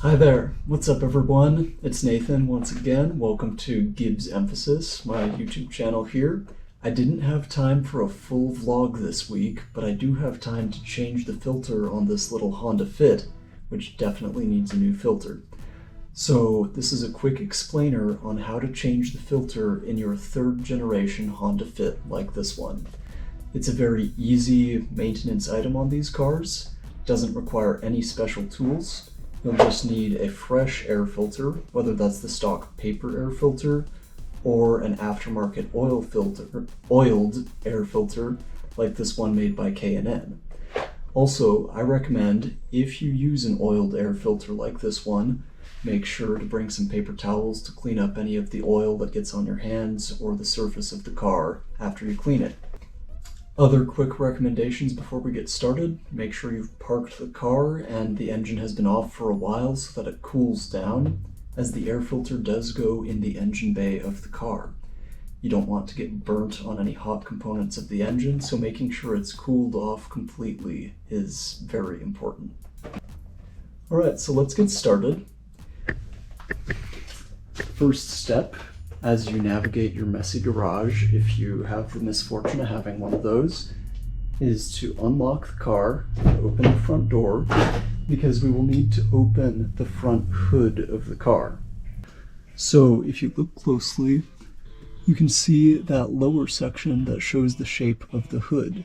Hi there, what's up everyone? It's Nathan once again. Welcome to Gibbs Emphasis, my YouTube channel here. I didn't have time for a full vlog this week, but I do have time to change the filter on this little Honda Fit, which definitely needs a new filter. So this is a quick explainer on how to change the filter in your third generation Honda Fit like this one. It's a very easy maintenance item on these cars. It doesn't require any special tools. You'll just need a fresh air filter, whether that's the stock paper air filter or an aftermarket oiled air filter like this one made by K&N. Also, I recommend if you use an oiled air filter like this one, make sure to bring some paper towels to clean up any of the oil that gets on your hands or the surface of the car after you clean it. Other quick recommendations before we get started: make sure you've parked the car and the engine has been off for a while so that it cools down, as the air filter does go in the engine bay of the car. You don't want to get burnt on any hot components of the engine, so making sure it's cooled off completely is very important. Alright, so let's get started. First step, as you navigate your messy garage, if you have the misfortune of having one of those, is to unlock the car, open the front door, because we will need to open the front hood of the car. So if you look closely, you can see that lower section that shows the shape of the hood.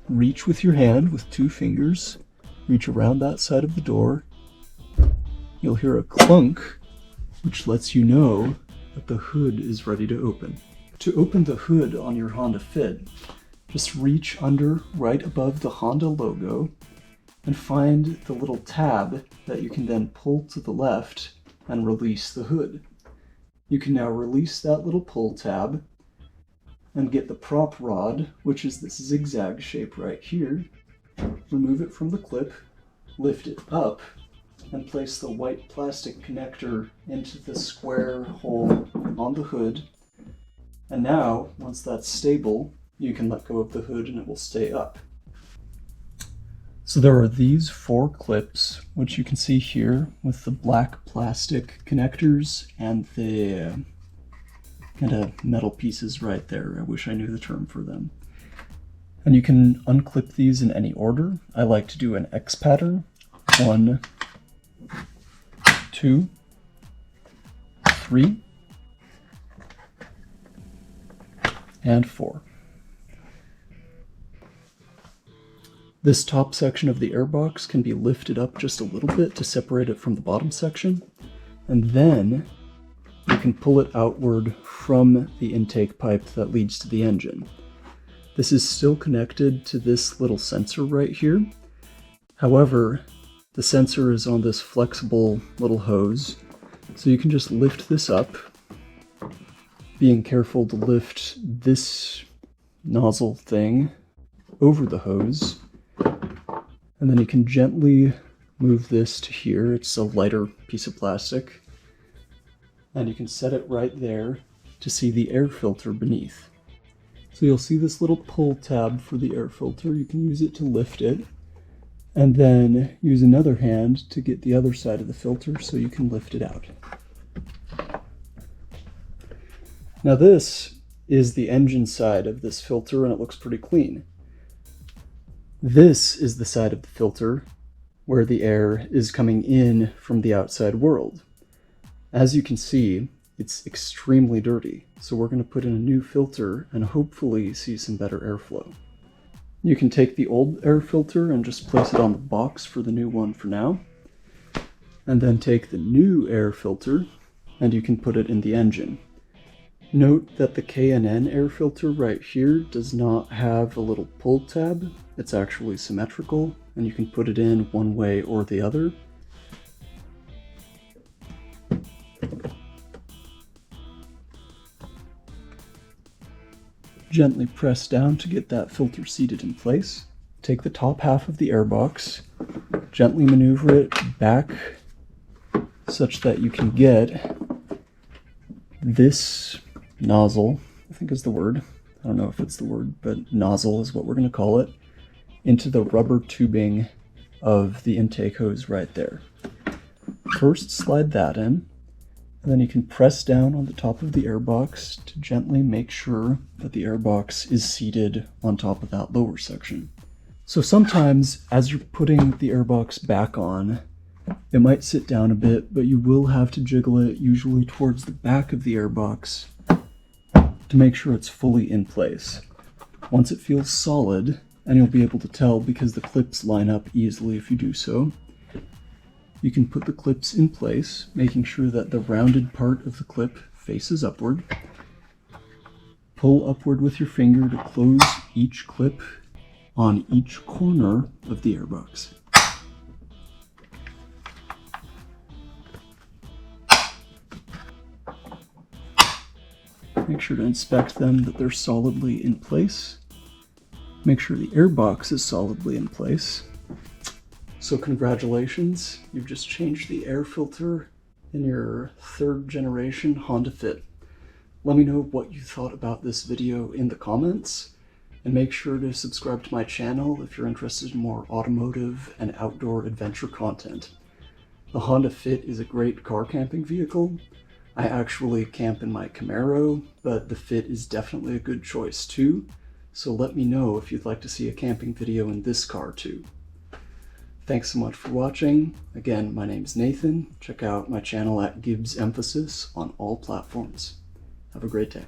Reach with your hand with 2 fingers, reach around that side of the door. You'll hear a clunk, which lets you know that the hood is ready to open. To open the hood on your Honda Fit, just reach under right above the Honda logo and find the little tab that you can then pull to the left and release the hood. You can now release that little pull tab and get the prop rod, which is this zigzag shape right here, remove it from the clip, lift it up, and place the white plastic connector into the square hole on the hood. And now, once that's stable, you can let go of the hood and it will stay up. So there are these 4 clips, which you can see here with the black plastic connectors and the kind of metal pieces right there. I wish I knew the term for them. And you can unclip these in any order. I like to do an X pattern. 1, 2, 3, and 4. This top section of the airbox can be lifted up just a little bit to separate it from the bottom section, and then you can pull it outward from the intake pipe that leads to the engine. This is still connected to this little sensor right here. However, the sensor is on this flexible little hose, so you can just lift this up, being careful to lift this nozzle thing over the hose, and then you can gently move this to here. It's a lighter piece of plastic, and you can set it right there to see the air filter beneath. So you'll see this little pull tab for the air filter. You can use it to lift it, and then use another hand to get the other side of the filter so you can lift it out. Now this is the engine side of this filter, and it looks pretty clean. This is the side of the filter where the air is coming in from the outside world. As you can see, it's extremely dirty, so we're going to put in a new filter and hopefully see some better airflow. You can take the old air filter and just place it on the box for the new one for now, and then take the new air filter and you can put it in the engine. Note that the K&N air filter right here does not have a little pull tab. It's actually symmetrical, and you can put it in one way or the other. Gently press down to get that filter seated in place. Take the top half of the airbox, gently maneuver it back such that you can get this nozzle, I think is the word. I don't know if it's the word, but nozzle is what we're going to call it, into the rubber tubing of the intake hose right there. first slide that in, and then you can press down on the top of the airbox to gently make sure that the airbox is seated on top of that lower section. So sometimes as you're putting the airbox back on, it might sit down a bit, but you will have to jiggle it usually towards the back of the airbox to make sure it's fully in place. Once it feels solid, and you'll be able to tell because the clips line up easily if you do so, you can put the clips in place, making sure that the rounded part of the clip faces upward. Pull upward with your finger to close each clip on each corner of the airbox. Make sure to inspect them that they're solidly in place. Make sure the airbox is solidly in place. So congratulations, you've just changed the air filter in your 3rd generation Honda Fit. Let me know what you thought about this video in the comments, and make sure to subscribe to my channel if you're interested in more automotive and outdoor adventure content. The Honda Fit is a great car camping vehicle. I actually camp in my Camaro, but the Fit is definitely a good choice too, so let me know if you'd like to see a camping video in this car too. Thanks so much for watching. Again, my name's Nathan. Check out my channel at Gibbs Emphasis on all platforms. Have a great day.